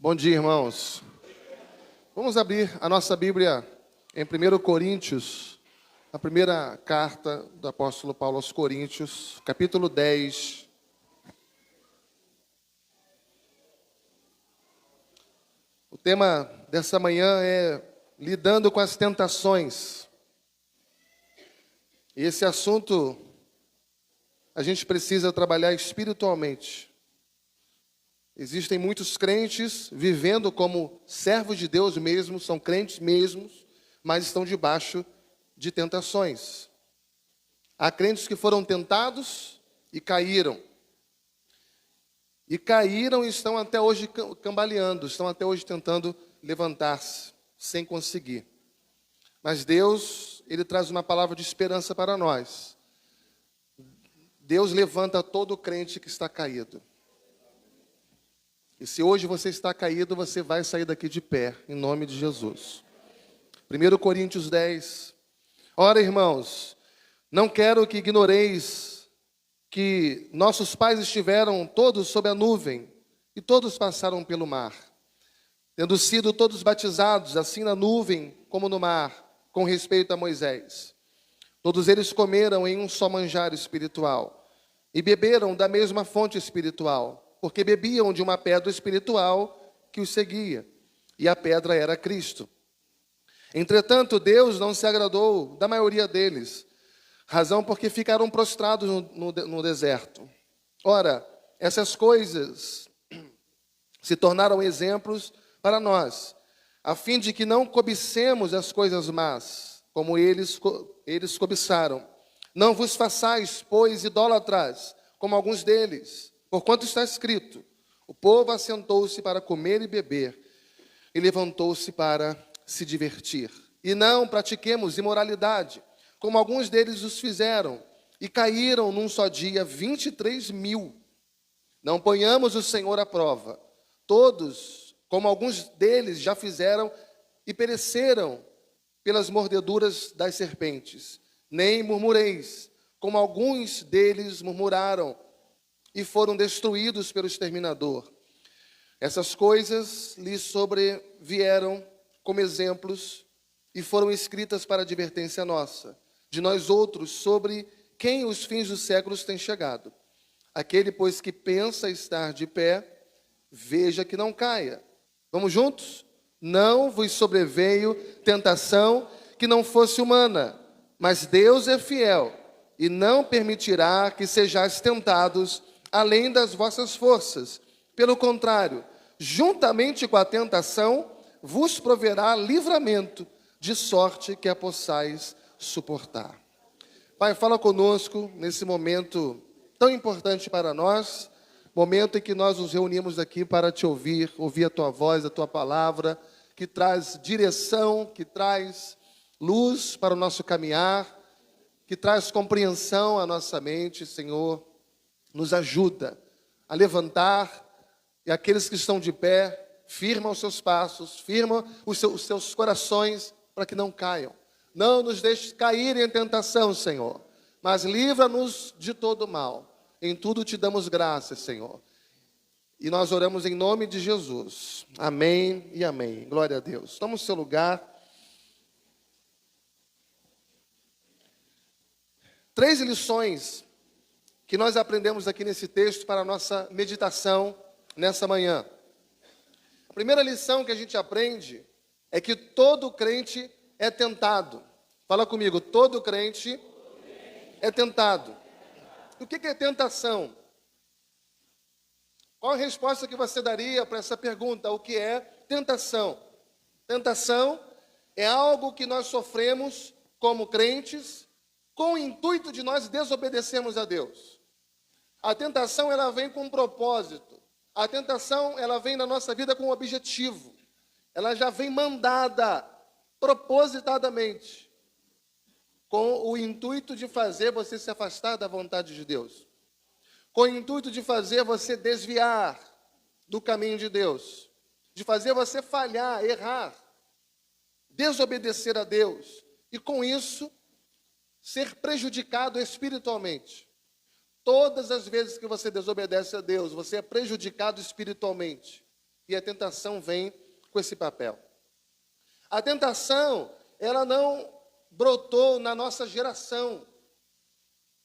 Bom dia, irmãos. Vamos abrir a nossa Bíblia em 1 Coríntios, a primeira carta do apóstolo Paulo aos Coríntios, capítulo 10. O tema dessa manhã é lidando com as tentações. E esse assunto a gente precisa trabalhar espiritualmente. Existem muitos crentes vivendo como servos de Deus mesmo, são crentes mesmos, mas estão debaixo de tentações. Há crentes que foram tentados e caíram. E caíram e estão até hoje cambaleando, estão até hoje tentando levantar-se, sem conseguir. Mas Deus, Ele traz uma palavra de esperança para nós. Deus levanta todo crente que está caído. E se hoje você está caído, você vai sair daqui de pé, em nome de Jesus. 1 Coríntios 10. Ora, irmãos, não quero que ignoreis que nossos pais estiveram todos sob a nuvem, e todos passaram pelo mar, tendo sido todos batizados, assim na nuvem como no mar, com respeito a Moisés. Todos eles comeram em um só manjar espiritual, e beberam da mesma fonte espiritual, porque bebiam de uma pedra espiritual que os seguia, e a pedra era Cristo. Entretanto, Deus não se agradou da maioria deles, razão porque ficaram prostrados no deserto. Ora, essas coisas se tornaram exemplos para nós, a fim de que não cobicemos as coisas más, como eles cobiçaram. Não vos façais, pois, idólatras, como alguns deles. Porquanto está escrito, o povo assentou-se para comer e beber, e levantou-se para se divertir. E não pratiquemos imoralidade, como alguns deles os fizeram, e caíram num só dia 23.000. Não ponhamos o Senhor à prova. Todos, como alguns deles já fizeram, e pereceram pelas mordeduras das serpentes. Nem murmureis, como alguns deles murmuraram, e foram destruídos pelo exterminador. Essas coisas lhes sobrevieram como exemplos e foram escritas para advertência nossa, de nós outros, sobre quem os fins dos séculos têm chegado. Aquele, pois, que pensa estar de pé, veja que não caia. Vamos juntos? Não vos sobreveio tentação que não fosse humana, mas Deus é fiel e não permitirá que sejais tentados além das vossas forças. Pelo contrário, juntamente com a tentação, vos proverá livramento, de sorte que a possais suportar. Pai, fala conosco nesse momento tão importante para nós, momento em que nós nos reunimos aqui para te ouvir a tua voz, a tua palavra, que traz direção, que traz luz para o nosso caminhar, que traz compreensão à nossa mente, Senhor. Nos ajuda a levantar, e aqueles que estão de pé, firma os seus passos, firma os seus corações, para que não caiam. Não nos deixe cair em tentação, Senhor, mas livra-nos de todo mal. Em tudo te damos graças, Senhor. E nós oramos em nome de Jesus. Amém e amém. Glória a Deus. Toma o seu lugar. 3 lições que nós aprendemos aqui nesse texto para a nossa meditação nessa manhã. A primeira lição que a gente aprende é que todo crente é tentado. Fala comigo, todo crente é tentado. O que é tentação? Qual a resposta que você daria para essa pergunta? O que é tentação? Tentação é algo que nós sofremos como crentes com o intuito de nós desobedecermos a Deus. A tentação, ela vem com um propósito. A tentação, ela vem na nossa vida com um objetivo. Ela já vem mandada propositadamente, com o intuito de fazer você se afastar da vontade de Deus, com o intuito de fazer você desviar do caminho de Deus, de fazer você falhar, errar, desobedecer a Deus, e com isso, ser prejudicado espiritualmente. Todas as vezes que você desobedece a Deus, você é prejudicado espiritualmente. E a tentação vem com esse papel. A tentação, ela não brotou na nossa geração.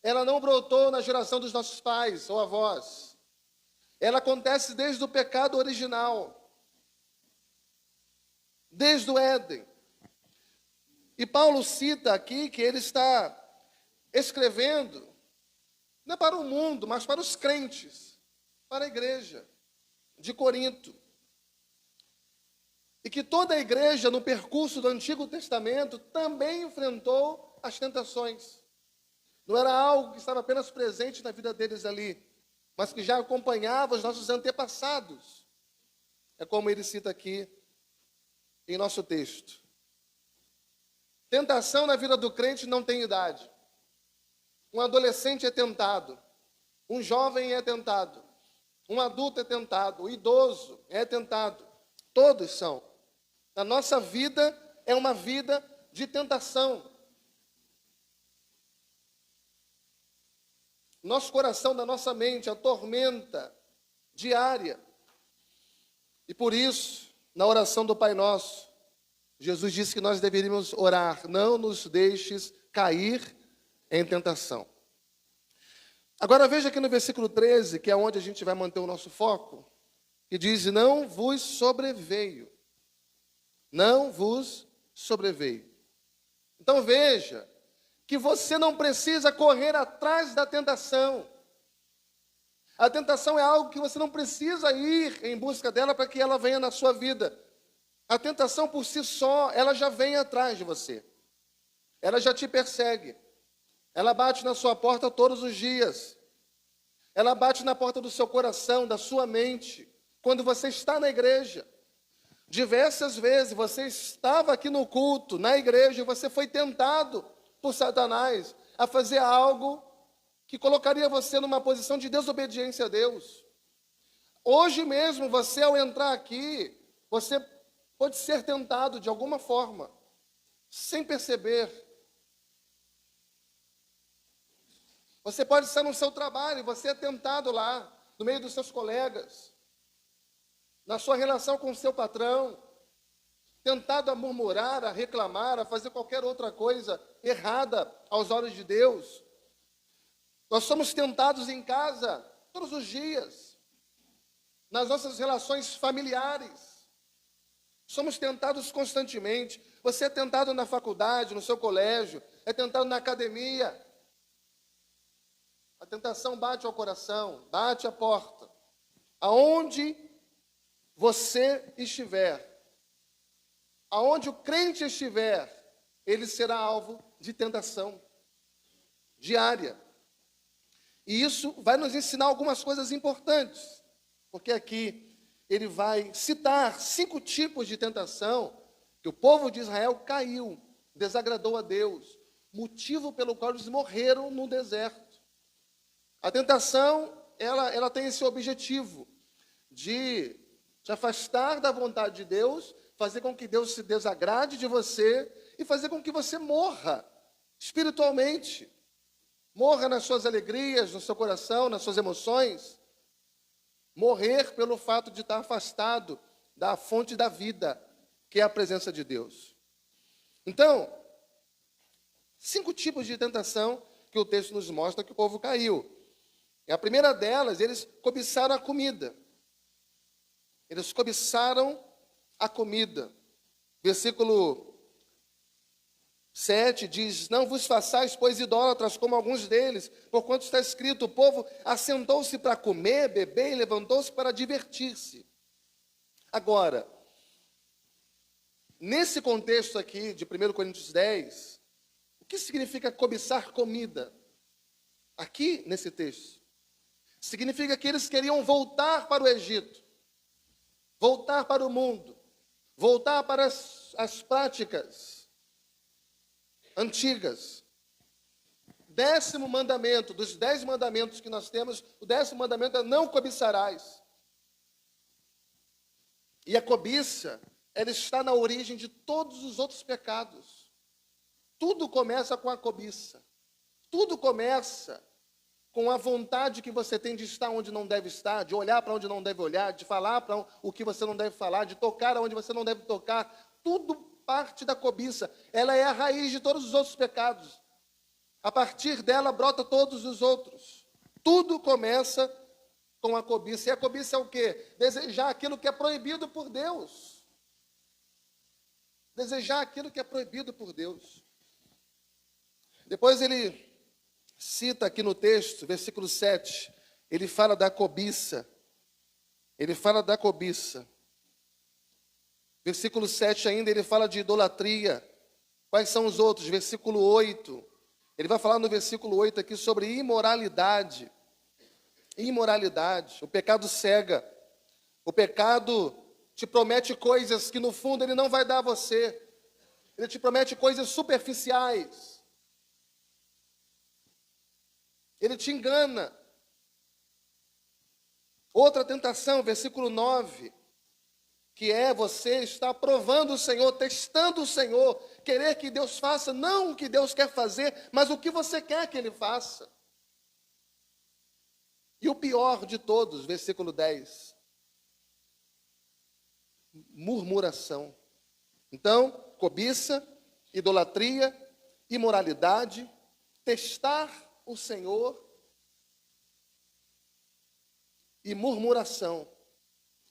Ela não brotou na geração dos nossos pais ou avós. Ela acontece desde o pecado original. Desde o Éden. E Paulo cita aqui que ele está escrevendo, não é para o mundo, mas para os crentes, para a igreja de Corinto. E que toda a igreja, no percurso do Antigo Testamento, também enfrentou as tentações. Não era algo que estava apenas presente na vida deles ali, mas que já acompanhava os nossos antepassados. É como ele cita aqui em nosso texto. Tentação na vida do crente não tem idade. Um adolescente é tentado, um jovem é tentado, um adulto é tentado, o idoso é tentado. Todos são. A nossa vida é uma vida de tentação. Nosso coração, da nossa mente, a tormenta diária. E por isso, na oração do Pai Nosso, Jesus disse que nós deveríamos orar: não nos deixes cair em tentação. Agora veja aqui no versículo 13, que é onde a gente vai manter o nosso foco, que diz: não vos sobreveio. Não vos sobreveio. Então veja que você não precisa correr atrás da tentação. A tentação é algo que você não precisa ir em busca dela para que ela venha na sua vida. A tentação por si só, ela já vem atrás de você. Ela já te persegue. Ela bate na sua porta todos os dias. Ela bate na porta do seu coração, da sua mente, quando você está na igreja. Diversas vezes você estava aqui no culto, na igreja, e você foi tentado por Satanás a fazer algo que colocaria você numa posição de desobediência a Deus. Hoje mesmo, você ao entrar aqui, você pode ser tentado de alguma forma, sem perceber. Você pode estar no seu trabalho e você é tentado lá, no meio dos seus colegas, na sua relação com o seu patrão, tentado a murmurar, a reclamar, a fazer qualquer outra coisa errada aos olhos de Deus. Nós somos tentados em casa todos os dias, nas nossas relações familiares. Somos tentados constantemente. Você é tentado na faculdade, no seu colégio, é tentado na academia. A tentação bate ao coração, bate à porta. Aonde você estiver, aonde o crente estiver, ele será alvo de tentação diária. E isso vai nos ensinar algumas coisas importantes, porque aqui ele vai citar 5 tipos de tentação que o povo de Israel caiu, desagradou a Deus, motivo pelo qual eles morreram no deserto. A tentação, ela tem esse objetivo de te afastar da vontade de Deus, fazer com que Deus se desagrade de você e fazer com que você morra espiritualmente. Morra nas suas alegrias, no seu coração, nas suas emoções. Morrer pelo fato de estar afastado da fonte da vida, que é a presença de Deus. Então, 5 tipos de tentação que o texto nos mostra que o povo caiu. E a primeira delas, eles cobiçaram a comida. Eles cobiçaram a comida. Versículo 7 diz: não vos façais, pois, idólatras, como alguns deles, porquanto está escrito: o povo assentou-se para comer, beber e levantou-se para divertir-se. Agora, nesse contexto aqui de 1 Coríntios 10, o que significa cobiçar comida? Aqui, nesse texto, significa que eles queriam voltar para o Egito, voltar para o mundo, voltar para as práticas antigas. 10º mandamento, dos 10 mandamentos que nós temos, o 10º mandamento é: não cobiçarás. E a cobiça, ela está na origem de todos os outros pecados. Tudo começa com a cobiça. Tudo começa com a vontade que você tem de estar onde não deve estar, de olhar para onde não deve olhar, de falar para o que você não deve falar, de tocar onde você não deve tocar, tudo parte da cobiça. Ela é a raiz de todos os outros pecados. A partir dela brota todos os outros. Tudo começa com a cobiça. E a cobiça é o quê? Desejar aquilo que é proibido por Deus. Desejar aquilo que é proibido por Deus. Depois ele cita aqui no texto, versículo 7, ele fala da cobiça. Ele fala da cobiça. Versículo 7 ainda, ele fala de idolatria. Quais são os outros? Versículo 8. Ele vai falar no versículo 8 aqui sobre imoralidade. Imoralidade. O pecado cega. O pecado te promete coisas que no fundo ele não vai dar a você. Ele te promete coisas superficiais. Ele te engana. Outra tentação, versículo 9, que é você estar provando o Senhor, testando o Senhor, querer que Deus faça, não o que Deus quer fazer, mas o que você quer que Ele faça. E o pior de todos, versículo 10, murmuração. Então, cobiça, idolatria, imoralidade, testar o Senhor e murmuração.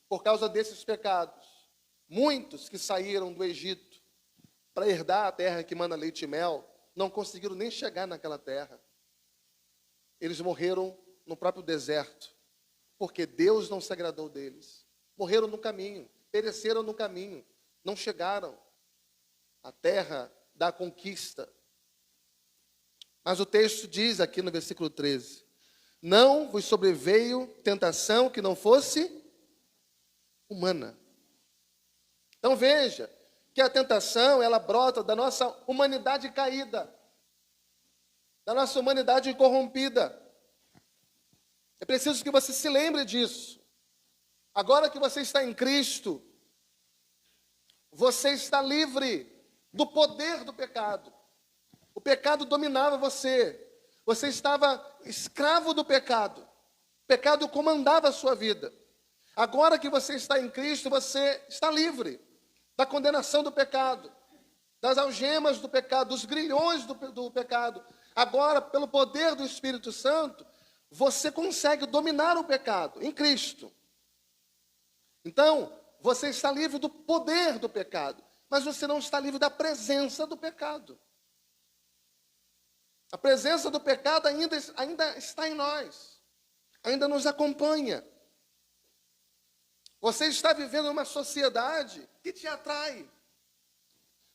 Por causa desses pecados, muitos que saíram do Egito para herdar a terra que mana leite e mel, não conseguiram nem chegar naquela terra. Eles morreram no próprio deserto, porque Deus não se agradou deles. Morreram no caminho, pereceram no caminho, não chegaram à terra da conquista. Mas o texto diz aqui no versículo 13, não vos sobreveio tentação que não fosse humana. Então veja que a tentação, ela brota da nossa humanidade caída, da nossa humanidade corrompida. É preciso que você se lembre disso. Agora que você está em Cristo, você está livre do poder do pecado. O pecado dominava você. Você estava escravo do pecado. O pecado comandava a sua vida. Agora que você está em Cristo, você está livre da condenação do pecado, das algemas do pecado, dos grilhões do pecado. Agora, pelo poder do Espírito Santo, você consegue dominar o pecado em Cristo. Então, você está livre do poder do pecado, mas você não está livre da presença do pecado. A presença do pecado ainda está em nós, ainda nos acompanha. Você está vivendo uma sociedade que te atrai.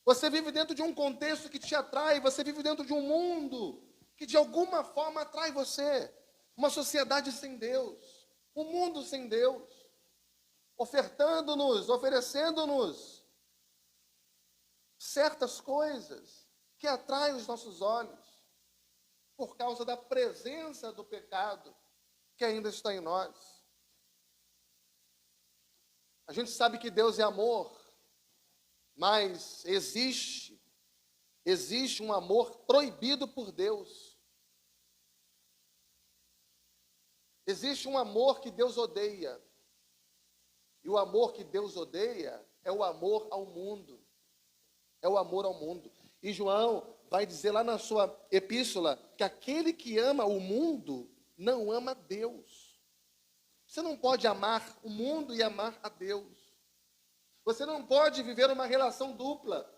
Você vive dentro de um contexto que te atrai, você vive dentro de um mundo que de alguma forma atrai você. Uma sociedade sem Deus, um mundo sem Deus, oferecendo-nos certas coisas que atraem os nossos olhos, por causa da presença do pecado que ainda está em nós. A gente sabe que Deus é amor, mas existe um amor proibido por Deus. Existe um amor que Deus odeia. E o amor que Deus odeia é o amor ao mundo. É o amor ao mundo. E João vai dizer lá na sua epístola que aquele que ama o mundo não ama Deus. Você não pode amar o mundo e amar a Deus. Você não pode viver uma relação dupla.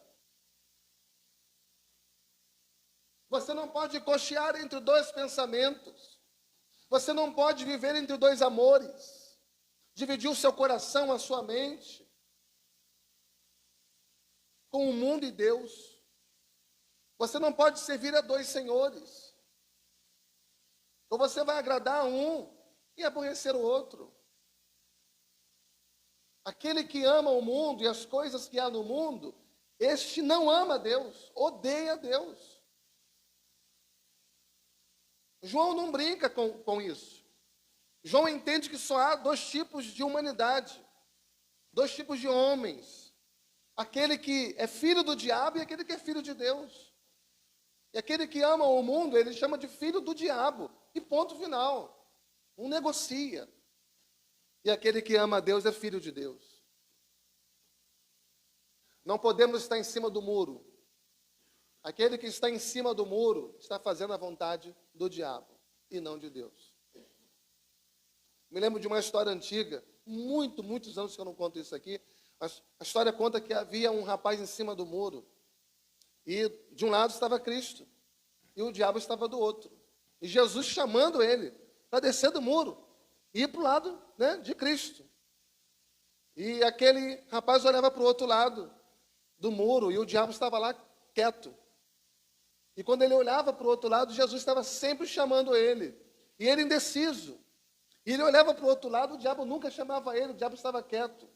Você não pode cochear entre dois pensamentos. Você não pode viver entre dois amores. Dividir o seu coração, a sua mente, com o mundo e Deus. Você não pode servir a dois senhores. Ou você vai agradar a um e aborrecer o outro. Aquele que ama o mundo e as coisas que há no mundo, este não ama Deus, odeia Deus. João não brinca com isso. João entende que só há dois tipos de humanidade, dois tipos de homens. Aquele que é filho do diabo e aquele que é filho de Deus. E aquele que ama o mundo, ele chama de filho do diabo. E ponto final. Não negocia. E aquele que ama a Deus é filho de Deus. Não podemos estar em cima do muro. Aquele que está em cima do muro está fazendo a vontade do diabo e não de Deus. Me lembro de uma história antiga, muitos anos que eu não conto isso aqui, mas a história conta que havia um rapaz em cima do muro e de um lado estava Cristo e o diabo estava do outro. E Jesus chamando ele para descer do muro e ir para o lado, né, de Cristo. E aquele rapaz olhava para o outro lado do muro e o diabo estava lá quieto. E quando ele olhava para o outro lado, Jesus estava sempre chamando ele. E ele indeciso. E ele olhava para o outro lado, o diabo nunca chamava ele, o diabo estava quieto.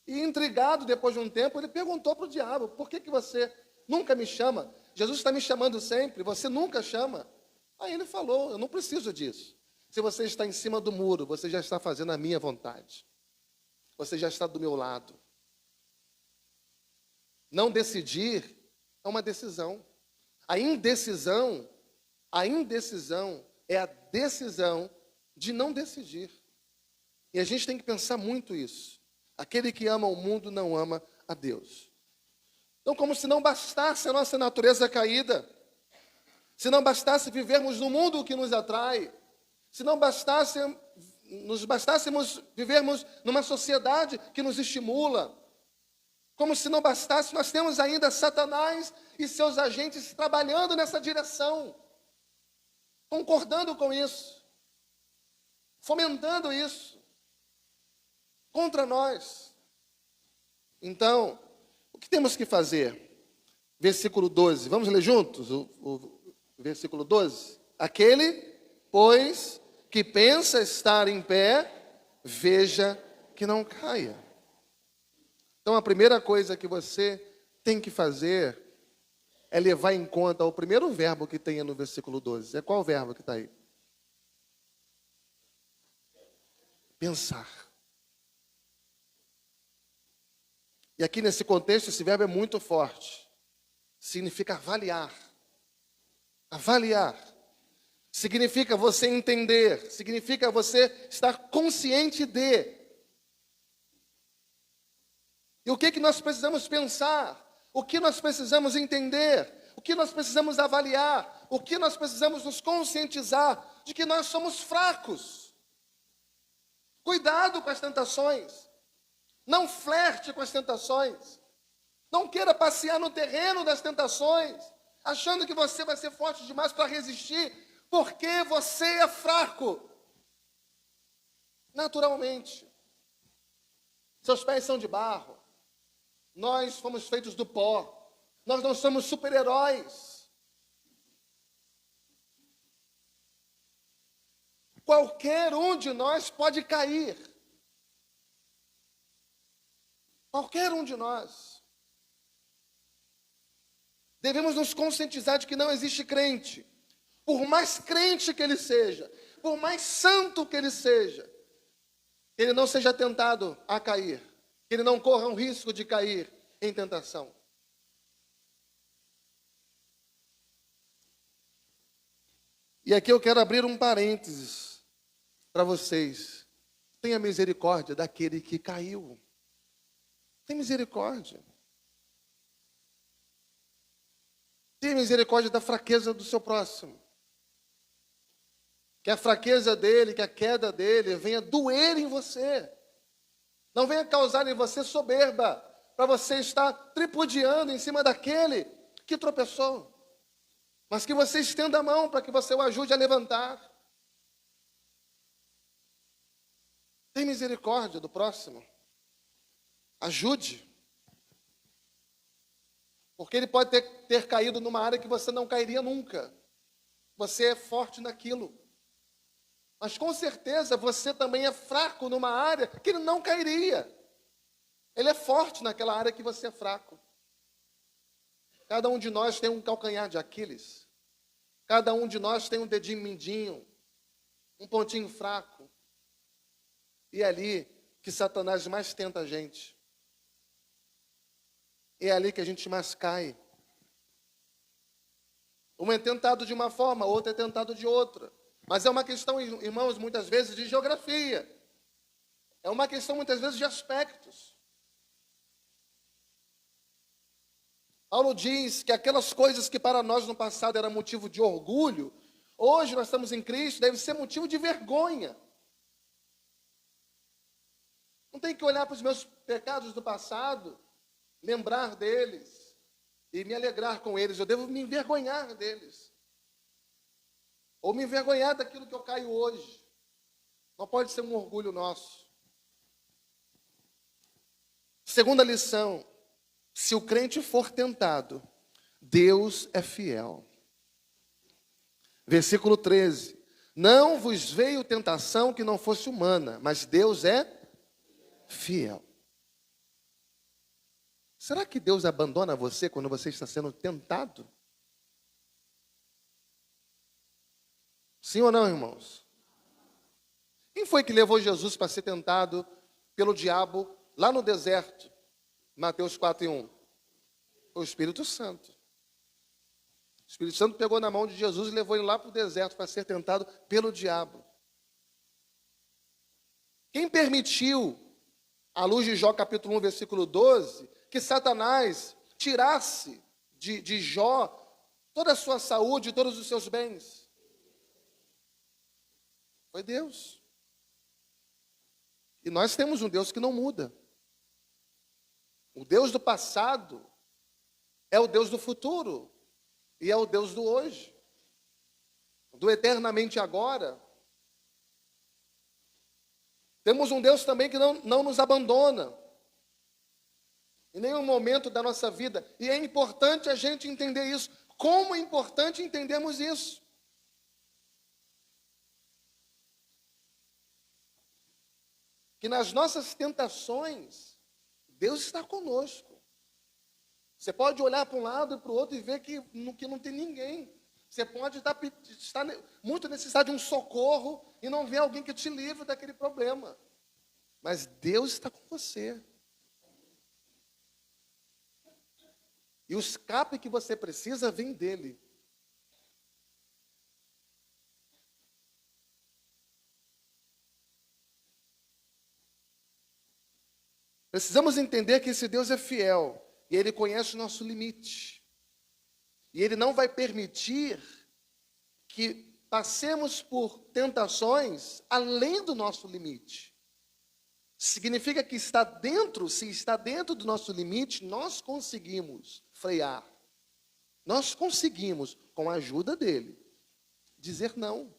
E intrigado, depois de um tempo, ele perguntou para o diabo, por que você nunca me chama? Jesus está me chamando sempre, você nunca chama. Aí ele falou, eu não preciso disso. Se você está em cima do muro, você já está fazendo a minha vontade. Você já está do meu lado. Não decidir é uma decisão. A indecisão é a decisão de não decidir. E a gente tem que pensar muito isso. Aquele que ama o mundo não ama a Deus. Então, como se não bastasse a nossa natureza caída, se não bastasse vivermos no mundo que nos atrai, se não bastasse, nos bastássemos vivermos numa sociedade que nos estimula, como se não bastasse, nós temos ainda Satanás e seus agentes trabalhando nessa direção, concordando com isso, fomentando isso, contra nós. Então, o que temos que fazer? Versículo 12, vamos ler juntos o versículo 12? Aquele, pois, que pensa estar em pé, veja que não caia. Então, a primeira coisa que você tem que fazer é levar em conta o primeiro verbo que tem no versículo 12. É qual o verbo que está aí? Pensar. E aqui nesse contexto, esse verbo é muito forte. Significa avaliar. Avaliar. Significa você entender. Significa você estar consciente de. E o que nós precisamos pensar? O que nós precisamos entender? O que nós precisamos avaliar? O que nós precisamos nos conscientizar de que nós somos fracos? Cuidado com as tentações. Não flerte com as tentações. Não queira passear no terreno das tentações, achando que você vai ser forte demais para resistir, porque você é fraco. Naturalmente. Seus pés são de barro. Nós fomos feitos do pó. Nós não somos super-heróis. Qualquer um de nós pode cair. Qualquer um de nós. Devemos nos conscientizar de que não existe crente. Por mais crente que ele seja, por mais santo que ele seja, ele não seja tentado a cair. Que ele não corra um risco de cair em tentação. E aqui eu quero abrir um parênteses para vocês. Tenha misericórdia daquele que caiu. Tenha misericórdia. Tenha misericórdia da fraqueza do seu próximo. Que a fraqueza dele, que a queda dele venha doer em você. Não venha causar em você soberba, para você estar tripudiando em cima daquele que tropeçou. Mas que você estenda a mão para que você o ajude a levantar. Tenha misericórdia do próximo. Ajude. Porque ele pode ter caído numa área que você não cairia nunca. Você é forte naquilo. Mas com certeza você também é fraco numa área que ele não cairia. Ele é forte naquela área que você é fraco. Cada um de nós tem um calcanhar de Aquiles. Cada um de nós tem um dedinho mindinho, um pontinho fraco. E é ali que Satanás mais tenta a gente. É ali que a gente mais cai. Um é tentado de uma forma, outro é tentado de outra. Mas é uma questão, irmãos, muitas vezes de geografia. É uma questão, muitas vezes, de aspectos. Paulo diz que aquelas coisas que para nós no passado era motivo de orgulho, hoje nós estamos em Cristo, deve ser motivo de vergonha. Não tem que olhar para os meus pecados do passado, lembrar deles e me alegrar com eles. Eu devo me envergonhar deles. Ou me envergonhar daquilo que eu caio hoje. Não pode ser um orgulho nosso. Segunda lição: se o crente for tentado, Deus é fiel. Versículo 13: não vos veio tentação que não fosse humana, mas Deus é fiel. Será que Deus abandona você quando você está sendo tentado? Sim ou não, irmãos? Quem foi que levou Jesus para ser tentado pelo diabo lá no deserto? Mateus 4:1. Foi o Espírito Santo. O Espírito Santo pegou na mão de Jesus e levou ele lá para o deserto para ser tentado pelo diabo. Quem permitiu, à luz de Jó capítulo 1, versículo 12, que Satanás tirasse de Jó toda a sua saúde e todos os seus bens? Foi Deus. E nós temos um Deus que não muda. O Deus do passado é o Deus do futuro e é o Deus do hoje, do eternamente agora. Temos um Deus também que não nos abandona em nenhum momento da nossa vida. E é importante a gente entender isso. Como é importante entendermos isso. Que nas nossas tentações, Deus está conosco. Você pode olhar para um lado e para o outro e ver que não tem ninguém. Você pode estar muito necessitado de um socorro e não ver alguém que te livre daquele problema. Mas Deus está com você. E o escape que você precisa vem dele. Precisamos entender que esse Deus é fiel. E Ele conhece o nosso limite. E Ele não vai permitir que passemos por tentações além do nosso limite. Significa que se está dentro do nosso limite, nós conseguimos frear. Nós conseguimos, com a ajuda dEle, dizer não.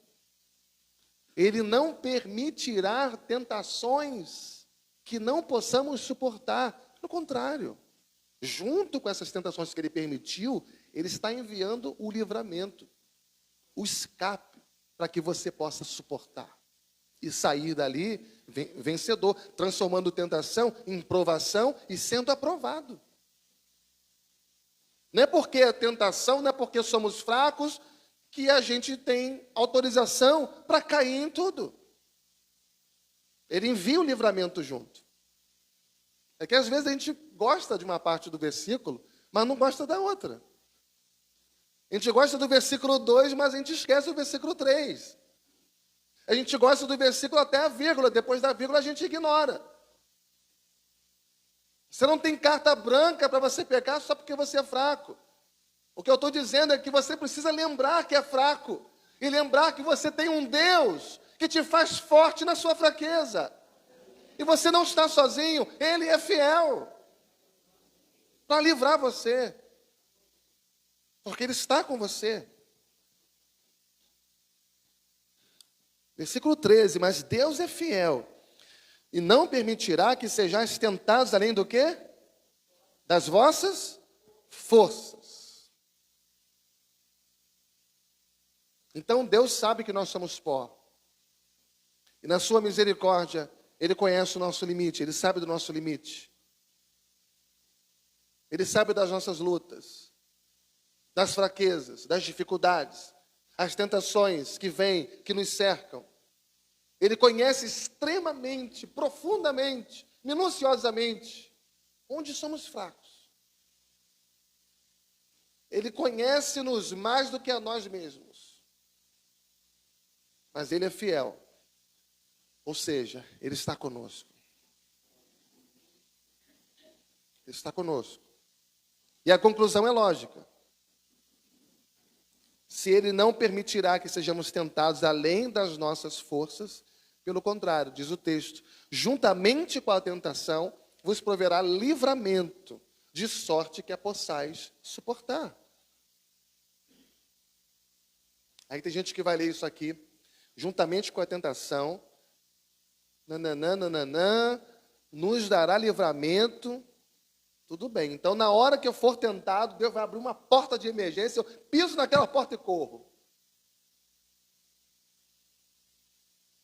Ele não permitirá tentações que não possamos suportar. Pelo contrário, junto com essas tentações que Ele permitiu, Ele está enviando o livramento, o escape, para que você possa suportar. E sair dali vencedor, transformando tentação em provação e sendo aprovado. Não é porque é tentação, não é porque somos fracos, que a gente tem autorização para cair em tudo. Ele envia o livramento junto. É que às vezes a gente gosta de uma parte do versículo, mas não gosta da outra. A gente gosta do versículo 2, mas a gente esquece o versículo 3. A gente gosta do versículo até a vírgula, depois da vírgula a gente ignora. Você não tem carta branca para você pecar só porque você é fraco. O que eu estou dizendo é que você precisa lembrar que é fraco. E lembrar que você tem um Deus que te faz forte na sua fraqueza. E você não está sozinho, Ele é fiel para livrar você. Porque Ele está com você. Versículo 13, mas Deus é fiel e não permitirá que sejais tentados além do quê? Das vossas forças. Então Deus sabe que nós somos pó. E na sua misericórdia, Ele conhece o nosso limite, Ele sabe do nosso limite. Ele sabe das nossas lutas, das fraquezas, das dificuldades, as tentações que vêm, que nos cercam. Ele conhece extremamente, profundamente, minuciosamente, onde somos fracos. Ele conhece-nos mais do que a nós mesmos. Mas Ele é fiel. Ou seja, Ele está conosco. Ele está conosco. E a conclusão é lógica. Se Ele não permitirá que sejamos tentados além das nossas forças, pelo contrário, diz o texto, juntamente com a tentação, vos proverá livramento, de sorte que a possais suportar. Aí tem gente que vai ler isso aqui, juntamente com a tentação, nos dará livramento. Tudo bem, então na hora que eu for tentado, Deus vai abrir uma porta de emergência, eu piso naquela porta e corro.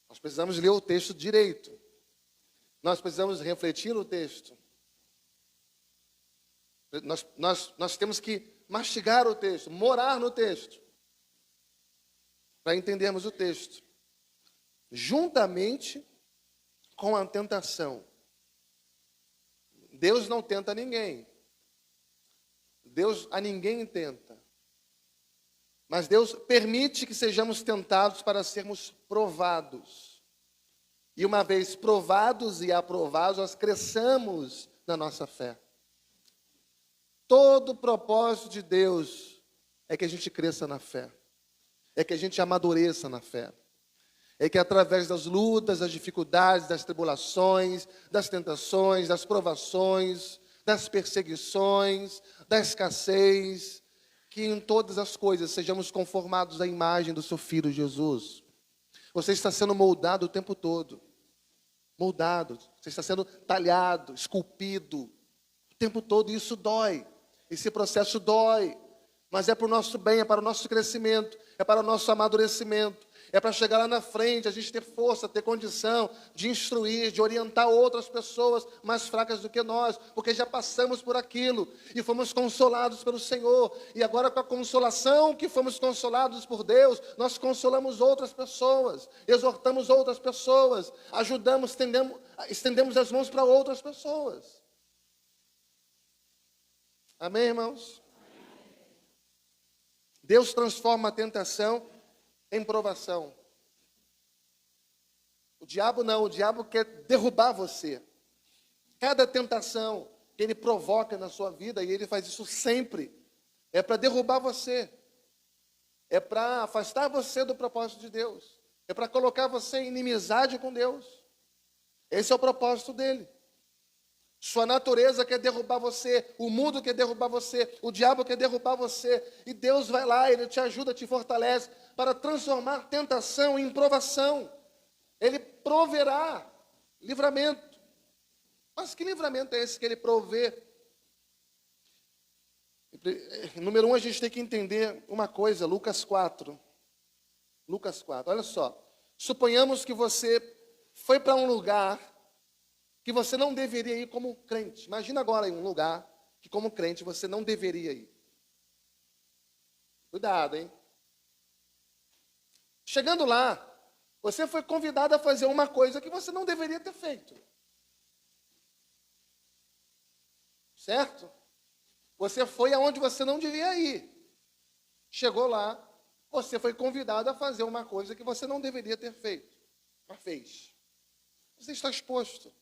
Nós precisamos ler o texto direito. Nós precisamos refletir o texto. Nós temos que mastigar o texto, morar no texto, para entendermos o texto. Juntamente com a tentação. Deus não tenta ninguém. Deus a ninguém tenta. Mas Deus permite que sejamos tentados para sermos provados. E uma vez provados e aprovados, nós cresçamos na nossa fé. Todo o propósito de Deus é que a gente cresça na fé. É que a gente amadureça na fé. É que através das lutas, das dificuldades, das tribulações, das tentações, das provações, das perseguições, da escassez, que em todas as coisas sejamos conformados à imagem do seu Filho Jesus. Você está sendo moldado o tempo todo. Moldado. Você está sendo talhado, esculpido o tempo todo. E isso dói. Esse processo dói. Mas é para o nosso bem, é para o nosso crescimento, é para o nosso amadurecimento. É para chegar lá na frente, a gente ter força, ter condição de instruir, de orientar outras pessoas mais fracas do que nós, porque já passamos por aquilo e fomos consolados pelo Senhor. E agora, com a consolação que fomos consolados por Deus, nós consolamos outras pessoas, exortamos outras pessoas, ajudamos, estendemos as mãos para outras pessoas. Amém, irmãos? Deus transforma a tentação em provação. O diabo não, o diabo quer derrubar você. Cada tentação que ele provoca na sua vida, e ele faz isso sempre, é para derrubar você. É para afastar você do propósito de Deus. É para colocar você em inimizade com Deus. Esse é o propósito dele. Sua natureza quer derrubar você, o mundo quer derrubar você, o diabo quer derrubar você, e Deus vai lá, Ele te ajuda, te fortalece, para transformar tentação em provação. Ele proverá livramento. Mas que livramento é esse que Ele provê? Número 1, a gente tem que entender uma coisa, Lucas 4. Lucas 4, olha só. Suponhamos que você foi para um lugar que você não deveria ir como crente. Imagina agora em um lugar que como crente você não deveria ir. Cuidado, hein? Chegando lá, você foi convidado a fazer uma coisa que você não deveria ter feito. Certo? Você foi aonde você não devia ir. Chegou lá, você foi convidado a fazer uma coisa que você não deveria ter feito. Mas fez. Você está exposto.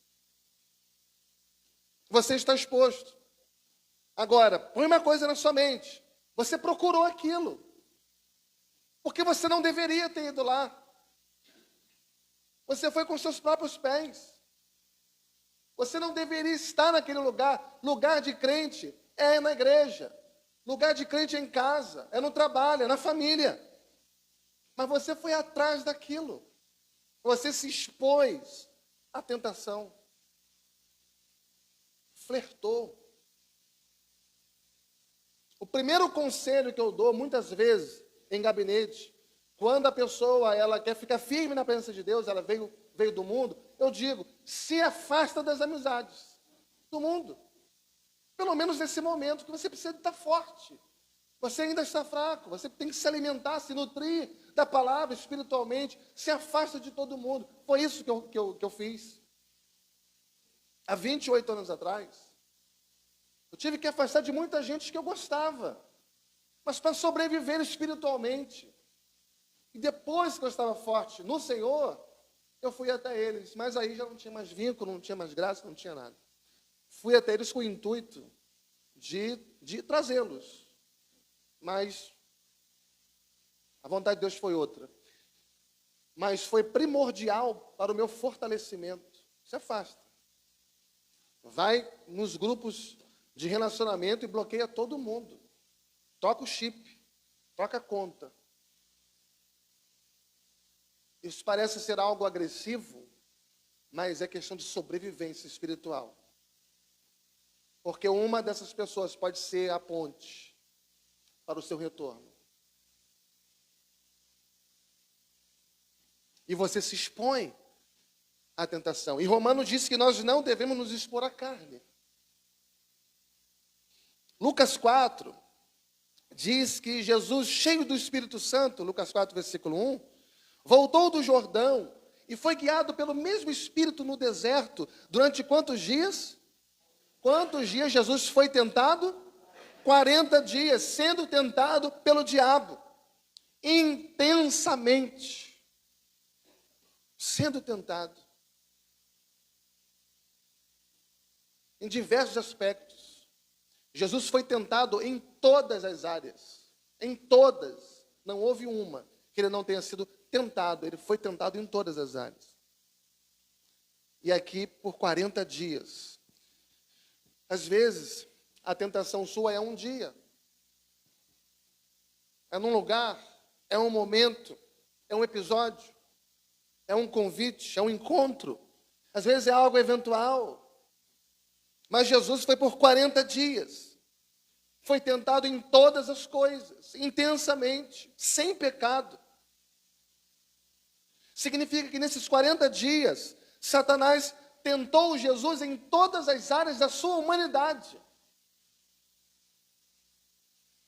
Você está exposto. Agora, põe uma coisa na sua mente. Você procurou aquilo. Porque você não deveria ter ido lá. Você foi com seus próprios pés. Você não deveria estar naquele lugar. Lugar de crente é na igreja. Lugar de crente é em casa, é no trabalho, é na família. Mas você foi atrás daquilo. Você se expôs à tentação. Flertou. O primeiro conselho que eu dou, muitas vezes, em gabinete, quando a pessoa ela quer ficar firme na presença de Deus, ela veio do mundo, eu digo, se afasta das amizades do mundo. Pelo menos nesse momento que você precisa estar forte. Você ainda está fraco, você tem que se alimentar, se nutrir da palavra espiritualmente, se afasta de todo mundo. Foi isso que eu fiz. Há 28 anos atrás, eu tive que afastar de muita gente que eu gostava. mas para sobreviver espiritualmente. E depois que eu estava forte no Senhor, eu fui até eles, mas aí já não tinha mais vínculo, não tinha mais graça, não tinha nada. Fui até eles com o intuito de trazê-los, mas a vontade de Deus foi outra. Mas foi primordial para o meu fortalecimento. Se afasta. Vai nos grupos de relacionamento e bloqueia todo mundo. Troca o chip, troca a conta. Isso parece ser algo agressivo, mas é questão de sobrevivência espiritual. Porque uma dessas pessoas pode ser a ponte para o seu retorno. E você se expõe à tentação. E Romanos diz que nós não devemos nos expor à carne. Lucas 4 diz que Jesus, cheio do Espírito Santo, Lucas 4, versículo 1, voltou do Jordão e foi guiado pelo mesmo Espírito no deserto. Durante quantos dias? Quantos dias Jesus foi tentado? 40 dias, sendo tentado pelo diabo. Intensamente. Sendo tentado. Em diversos aspectos. Jesus foi tentado em todas as áreas. Em todas. Não houve uma que ele não tenha sido tentado. Ele foi tentado em todas as áreas. E aqui por 40 dias. Às vezes, a tentação sua é um dia. É num lugar. É um momento. É um episódio. É um convite, é um encontro. Às vezes é algo eventual. Mas Jesus foi por 40 dias. Foi tentado em todas as coisas, intensamente, sem pecado. Significa que nesses 40 dias, Satanás tentou Jesus em todas as áreas da sua humanidade.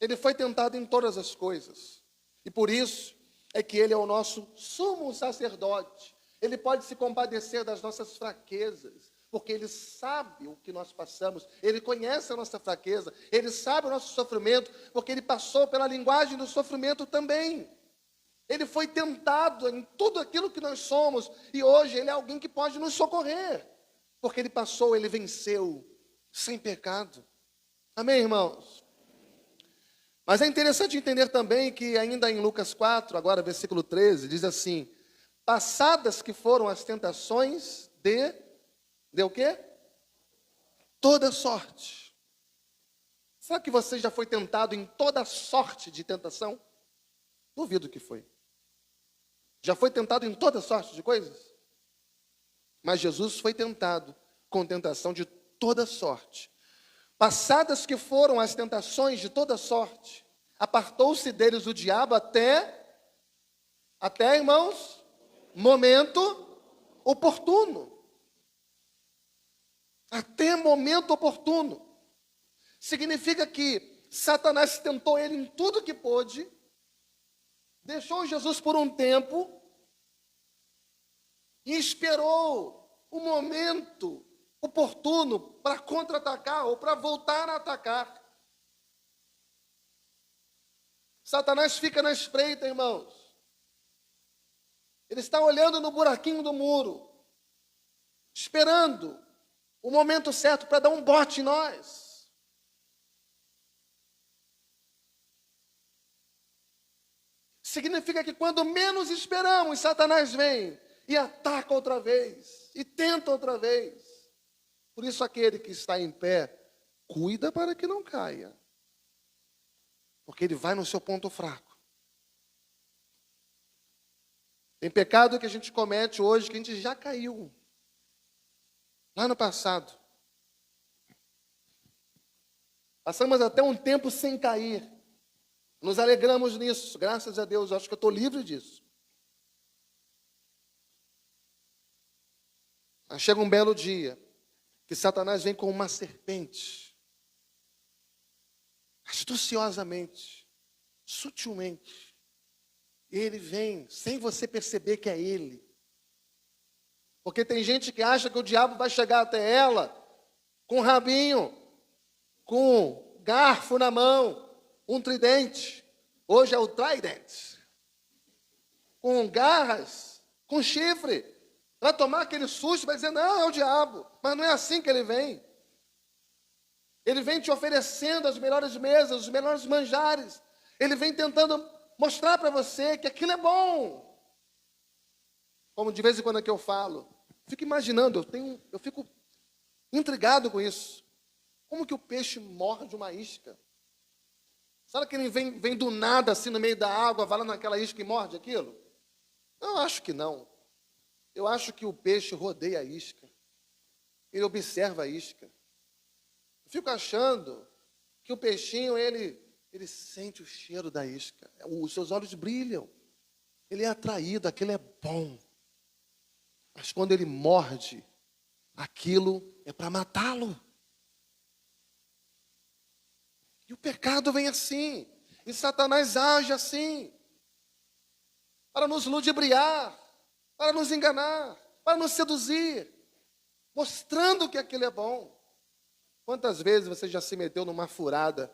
Ele foi tentado em todas as coisas. E por isso é que ele é o nosso sumo sacerdote. Ele pode se compadecer das nossas fraquezas, porque ele sabe o que nós passamos, ele conhece a nossa fraqueza, ele sabe o nosso sofrimento, porque ele passou pela linguagem do sofrimento também. Ele foi tentado em tudo aquilo que nós somos, e hoje ele é alguém que pode nos socorrer, porque ele passou, ele venceu, sem pecado. Amém, irmãos? Mas é interessante entender também que ainda em Lucas 4, agora versículo 13, diz assim: passadas que foram as tentações de o quê? Toda sorte. Será que você já foi tentado em toda sorte de tentação? Duvido que foi. Já foi tentado em toda sorte de coisas? Mas Jesus foi tentado com tentação de toda sorte. Passadas que foram as tentações de toda sorte, apartou-se deles o diabo até, irmãos, momento oportuno. Até momento oportuno. Significa que Satanás tentou ele em tudo que pôde, deixou Jesus por um tempo e esperou o momento oportuno para contra-atacar ou para voltar a atacar. Satanás fica na espreita, irmãos. Ele está olhando no buraquinho do muro, esperando o momento certo para dar um bote em nós. Significa que quando menos esperamos, Satanás vem e ataca outra vez, e tenta outra vez. Por isso aquele que está em pé, cuida para que não caia. Porque ele vai no seu ponto fraco. Tem pecado que a gente comete hoje que a gente já caiu. Lá no passado. Passamos até um tempo sem cair. Nos alegramos nisso. Graças a Deus, eu acho que eu estou livre disso. Mas chega um belo dia que Satanás vem com uma serpente, astuciosamente, sutilmente. Ele vem sem você perceber que é ele. Porque tem gente que acha que o diabo vai chegar até ela com rabinho, com garfo na mão, um tridente, hoje é o trident, com garras, com chifre, para tomar aquele susto, vai dizer, não, é o diabo. Mas não é assim que ele vem. Ele vem te oferecendo as melhores mesas, os melhores manjares. Ele vem tentando mostrar para você que aquilo é bom. Como de vez em quando é que eu falo, fico imaginando, eu fico intrigado com isso. Como que o peixe morde uma isca? Sabe que ele vem do nada, assim, no meio da água, vai lá naquela isca e morde aquilo? Eu acho que não. Eu acho que o peixe rodeia a isca. Ele observa a isca. Eu fico achando que o peixinho, ele sente o cheiro da isca. Os seus olhos brilham. Ele é atraído, aquilo é bom. Mas quando ele morde, aquilo é para matá-lo. E o pecado vem assim. E Satanás age assim. Para nos ludibriar, para nos enganar, para nos seduzir, mostrando que aquilo é bom. Quantas vezes você já se meteu numa furada,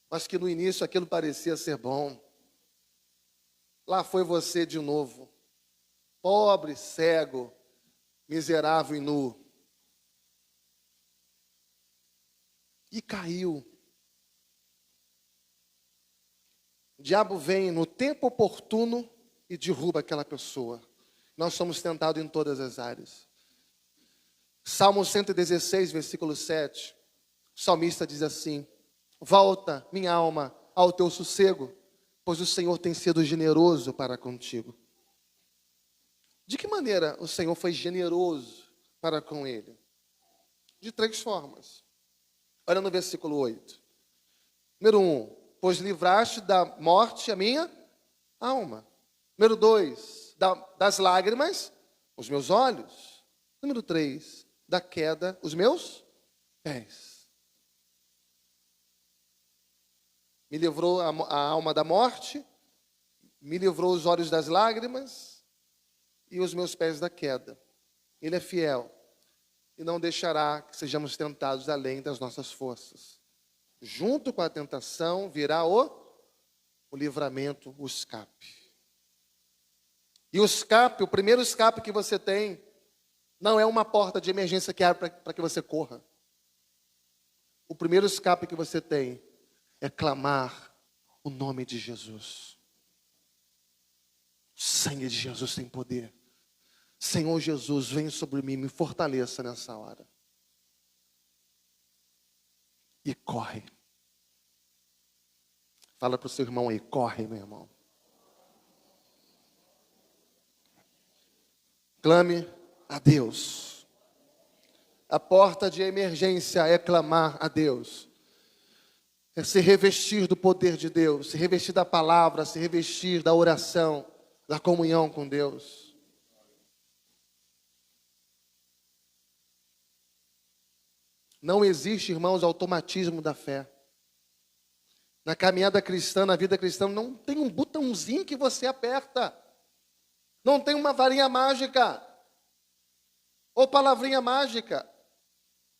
mas que no início aquilo parecia ser bom? Lá foi você de novo, pobre, cego, miserável e nu. E caiu. O diabo vem no tempo oportuno e derruba aquela pessoa. Nós somos tentados em todas as áreas. Salmo 116, versículo 7. O salmista diz assim: volta, minha alma, ao teu sossego, pois o Senhor tem sido generoso para contigo. De que maneira o Senhor foi generoso para com ele? De 3 formas. Olha no versículo 8. Número 1, pois livraste da morte a minha alma. Número 2, das lágrimas, os meus olhos. Número 3, da queda, os meus pés. Me livrou a alma da morte, me livrou os olhos das lágrimas e os meus pés da queda. Ele é fiel e não deixará que sejamos tentados além das nossas forças. Junto com a tentação virá o livramento, o escape. E o escape, o primeiro escape que você tem, não é uma porta de emergência que abre para que você corra. O primeiro escape que você tem é clamar o nome de Jesus. O sangue de Jesus tem poder. Senhor Jesus, vem sobre mim, me fortaleça nessa hora. E corre. Fala para o seu irmão aí, corre, meu irmão. Clame a Deus. A porta de emergência é clamar a Deus. É se revestir do poder de Deus, se revestir da palavra, se revestir da oração, da comunhão com Deus. Não existe, irmãos, automatismo da fé. Na caminhada cristã, na vida cristã, não tem um botãozinho que você aperta. Não tem uma varinha mágica. Ou palavrinha mágica.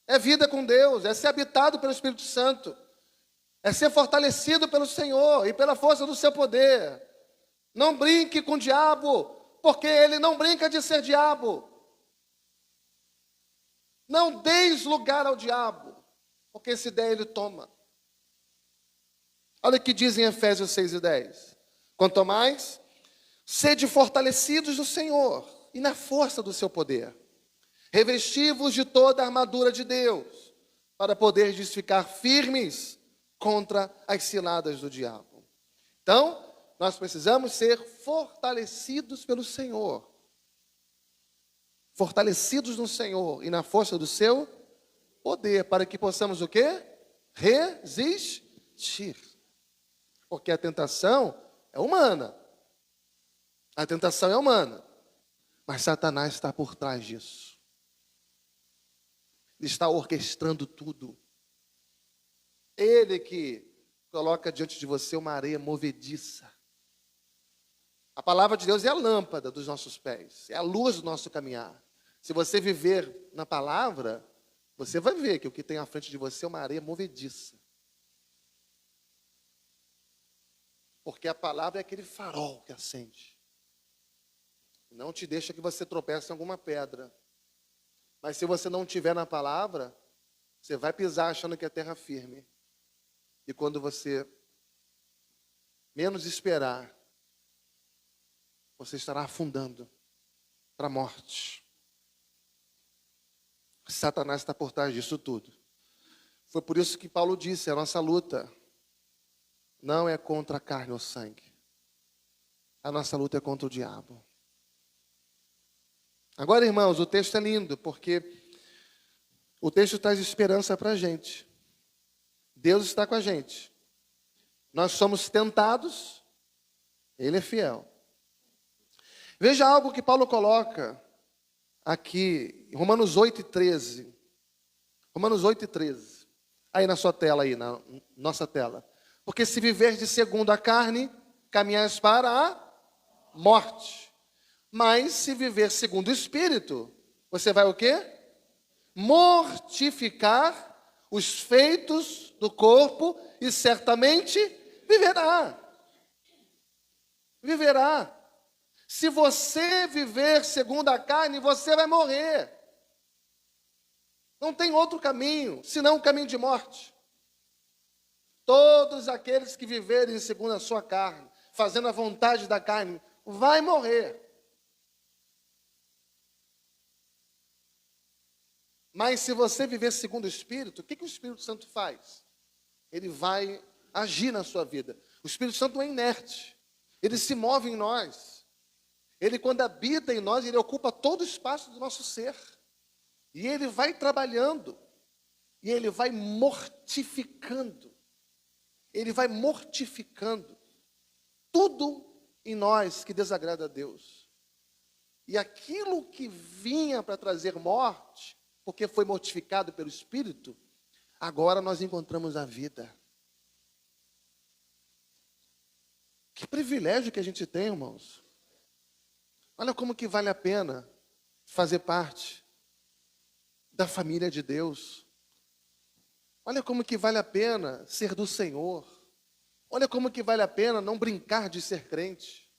É vida com Deus, é ser habitado pelo Espírito Santo. É ser fortalecido pelo Senhor e pela força do seu poder. Não brinque com o diabo, porque ele não brinca de ser diabo. Não deis lugar ao diabo, porque se der ele toma. Olha o que diz em Efésios 6:10. Quanto mais, sede fortalecidos no Senhor e na força do seu poder. Revesti-vos de toda a armadura de Deus, para poderes ficar firmes contra as ciladas do diabo. Então, nós precisamos ser fortalecidos pelo Senhor. Fortalecidos no Senhor e na força do seu poder, para que possamos o quê? Resistir. Porque a tentação é humana. A tentação é humana. Mas Satanás está por trás disso. Ele está orquestrando tudo. Ele que coloca diante de você uma areia movediça. A palavra de Deus é a lâmpada dos nossos pés, é a luz do nosso caminhar. Se você viver na palavra, você vai ver que o que tem à frente de você é uma areia movediça. Porque a palavra é aquele farol que acende. Não te deixa que você tropece em alguma pedra. Mas se você não tiver na palavra, você vai pisar achando que é terra firme. E quando você menos esperar, você estará afundando para a morte. Satanás está por trás disso tudo. Foi por isso que Paulo disse, a nossa luta não é contra a carne ou sangue. A nossa luta é contra o diabo. Agora, irmãos, o texto é lindo, porque o texto traz esperança para a gente. Deus está com a gente. Nós somos tentados, Ele é fiel. Veja algo que Paulo coloca aqui, em Romanos 8:13. Romanos 8:13. Aí na sua tela, aí, na nossa tela. Porque se viverdes segundo a carne, caminhais para a morte. Mas se viver segundo o Espírito, você vai o quê? Mortificar os feitos do corpo e certamente viverá. Viverá. Se você viver segundo a carne, você vai morrer. Não tem outro caminho, senão o caminho de morte. Todos aqueles que viverem segundo a sua carne, fazendo a vontade da carne, vai morrer. Mas se você viver segundo o Espírito, o que o Espírito Santo faz? Ele vai agir na sua vida. O Espírito Santo não é inerte. Ele se move em nós. Ele, quando habita em nós, ele ocupa todo o espaço do nosso ser. E ele vai trabalhando. E ele vai mortificando. Ele vai mortificando tudo em nós que desagrada a Deus. E aquilo que vinha para trazer morte, porque foi mortificado pelo Espírito, agora nós encontramos a vida. Que privilégio que a gente tem, irmãos. Olha como que vale a pena fazer parte da família de Deus. Olha como que vale a pena ser do Senhor. Olha como que vale a pena não brincar de ser crente.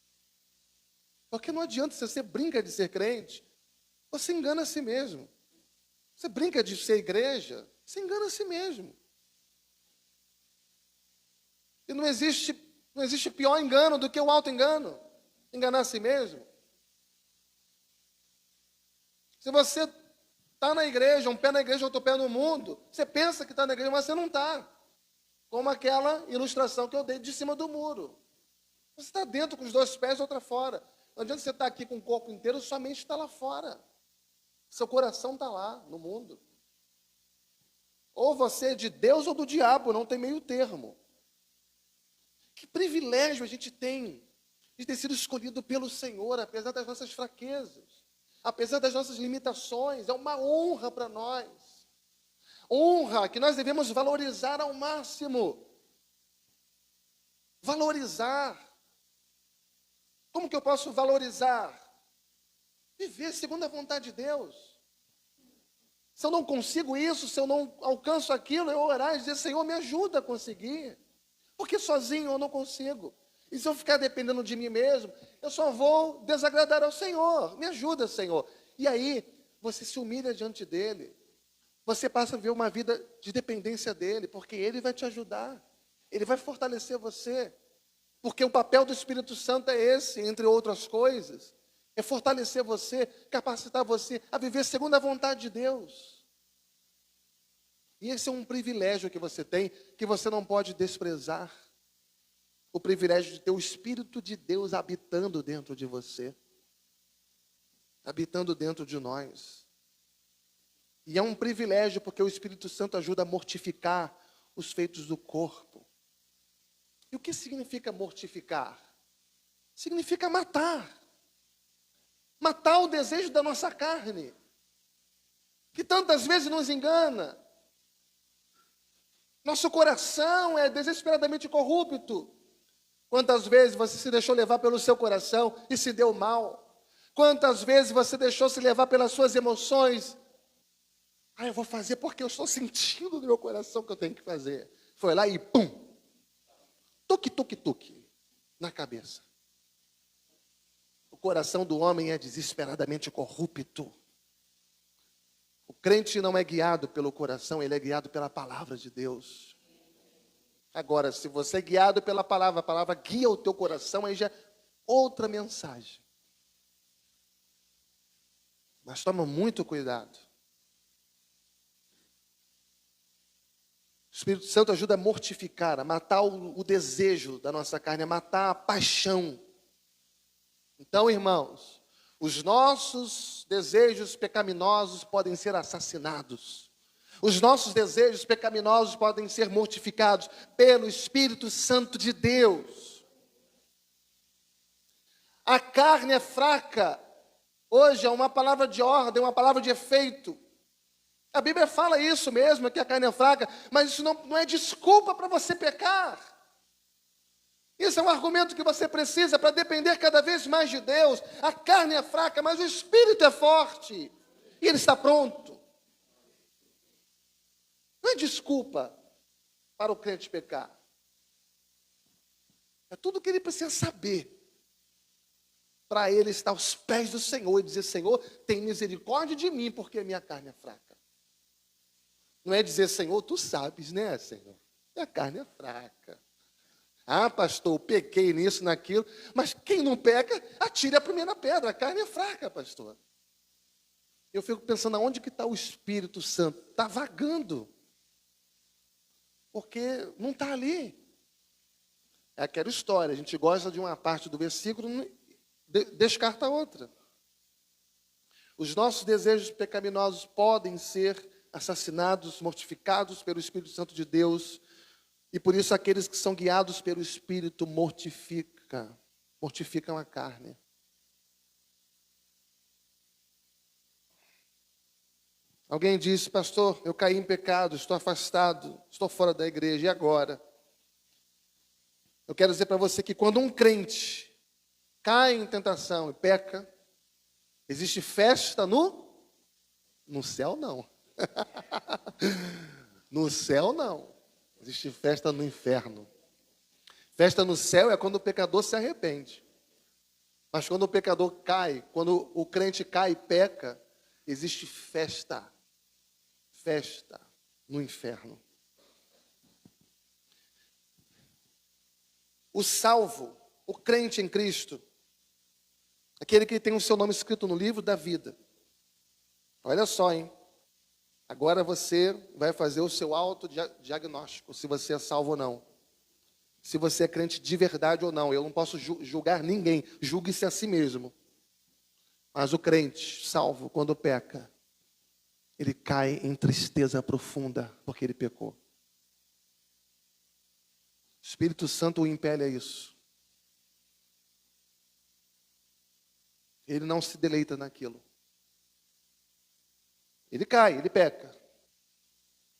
Porque não adianta se você brinca de ser crente, você engana a si mesmo. Você brinca de ser igreja, você engana a si mesmo. E não existe pior engano do que o auto-engano. Enganar a si mesmo. Se você está na igreja, um pé na igreja, outro pé no mundo, você pensa que está na igreja, mas você não está. Como aquela ilustração que eu dei de cima do muro. Você está dentro com os dois pés, outra fora. Não adianta você estar aqui com o corpo inteiro, sua mente está lá fora. Seu coração está lá, no mundo. Ou você é de Deus ou do diabo, não tem meio termo. Que privilégio a gente tem de ter sido escolhido pelo Senhor, apesar das nossas fraquezas. Apesar das nossas limitações, é uma honra para nós. Honra que nós devemos valorizar ao máximo. Valorizar. Como que eu posso valorizar? Viver segundo a vontade de Deus. Se eu não consigo isso, se eu não alcanço aquilo, eu orar e dizer, Senhor, me ajuda a conseguir. Porque sozinho eu não consigo. E se eu ficar dependendo de mim mesmo, eu só vou desagradar ao Senhor. Me ajuda, Senhor. E aí, você se humilha diante dEle. Você passa a ver uma vida de dependência dEle, porque Ele vai te ajudar. Ele vai fortalecer você. Porque o papel do Espírito Santo é esse, entre outras coisas. É fortalecer você, capacitar você a viver segundo a vontade de Deus. E esse é um privilégio que você tem, que você não pode desprezar. O privilégio de ter o Espírito de Deus habitando dentro de você. Habitando dentro de nós. E é um privilégio porque o Espírito Santo ajuda a mortificar os feitos do corpo. E o que significa mortificar? Significa matar. Matar o desejo da nossa carne, que tantas vezes nos engana. Nosso coração é desesperadamente corrupto. Quantas vezes você se deixou levar pelo seu coração e se deu mal? Quantas vezes você deixou se levar pelas suas emoções? Eu vou fazer porque eu estou sentindo no meu coração que eu tenho que fazer. Foi lá e pum! Tuque, tuque, tuque. na cabeça. O coração do homem é desesperadamente corrupto. O crente não é guiado pelo coração, ele é guiado pela palavra de Deus. Agora, se você é guiado pela palavra, a palavra guia o teu coração, aí já é outra mensagem. Mas toma muito cuidado. O Espírito Santo ajuda a mortificar, a matar o desejo da nossa carne, a matar a paixão. Então, irmãos, os nossos desejos pecaminosos podem ser assassinados. Os nossos desejos pecaminosos podem ser mortificados pelo Espírito Santo de Deus. A carne é fraca. Hoje é uma palavra de ordem, uma palavra de efeito. A Bíblia fala isso mesmo, que a carne é fraca, mas isso não é desculpa para você pecar. Isso é um argumento que você precisa para depender cada vez mais de Deus. A carne é fraca, mas o Espírito é forte. E ele está pronto. Não é desculpa para o crente pecar. É tudo que ele precisa saber. Para ele estar aos pés do Senhor e dizer: Senhor, tem misericórdia de mim, porque a minha carne é fraca. Não é dizer: Senhor, tu sabes, né, Senhor? Minha carne é fraca. Ah, pastor, eu pequei nisso, naquilo. Mas quem não peca, atire a primeira pedra. A carne é fraca, pastor. Eu fico pensando, aonde que está o Espírito Santo? Está vagando. Porque não está ali. É aquela história, a gente gosta de uma parte do versículo, descarta a outra. Os nossos desejos pecaminosos podem ser assassinados, mortificados pelo Espírito Santo de Deus, e por isso aqueles que são guiados pelo Espírito mortificam a carne. Alguém disse: pastor, eu caí em pecado, estou afastado, estou fora da igreja, e agora? Eu quero dizer para você que quando um crente cai em tentação e peca, existe festa no céu, não. No céu, não. Existe festa no inferno. Festa no céu é quando o pecador se arrepende. Mas quando o pecador cai, quando o crente cai e peca, existe festa. Festa no inferno. O salvo, o crente em Cristo, aquele que tem o seu nome escrito no livro da vida. Olha só, hein? Agora você vai fazer o seu autodiagnóstico, se você é salvo ou não. Se você é crente de verdade ou não. Eu não posso julgar ninguém, julgue-se a si mesmo. Mas o crente salvo, quando peca, ele cai em tristeza profunda, porque ele pecou. O Espírito Santo o impele a isso. Ele não se deleita naquilo. Ele cai, ele peca.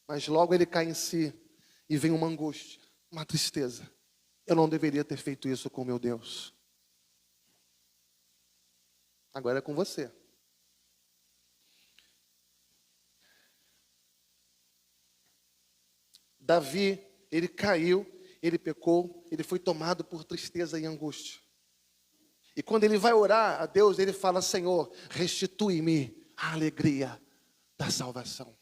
Mas logo ele cai em si e vem uma angústia, uma tristeza. Eu não deveria ter feito isso com meu Deus. Agora é com você. Davi, ele caiu, ele pecou, ele foi tomado por tristeza e angústia. E quando ele vai orar a Deus, ele fala: Senhor, restitui-me a alegria da salvação.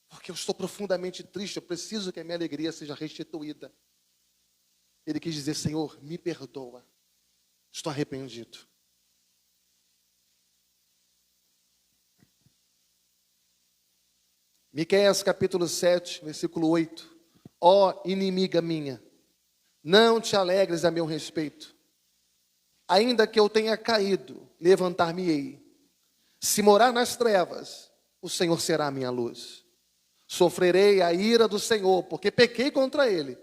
Porque eu estou profundamente triste, eu preciso que a minha alegria seja restituída. Ele quis dizer: Senhor, me perdoa, estou arrependido. Miqueias capítulo 7, versículo 8. Ó inimiga minha, não te alegres a meu respeito. Ainda que eu tenha caído, levantar-me-ei. Se morar nas trevas, o Senhor será a minha luz. Sofrerei a ira do Senhor, porque pequei contra Ele,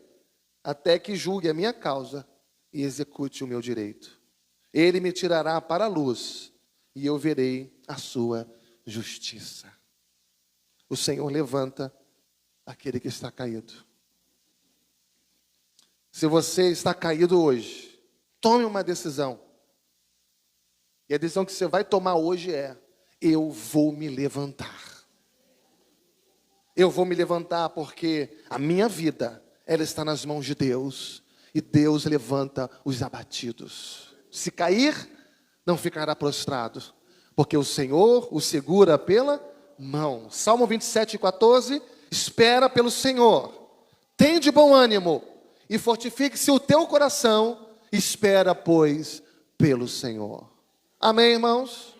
até que julgue a minha causa e execute o meu direito. Ele me tirará para a luz, e eu verei a sua justiça. O Senhor levanta aquele que está caído. Se você está caído hoje, tome uma decisão. E a decisão que você vai tomar hoje é: eu vou me levantar. Eu vou me levantar porque a minha vida, ela está nas mãos de Deus. e Deus levanta os abatidos. Se cair, não ficará prostrado, porque o Senhor o segura pela mão. Salmo 27:14, espera pelo Senhor, tem de bom ânimo, e fortifique-se o teu coração, espera, pois, pelo Senhor. Amém, irmãos?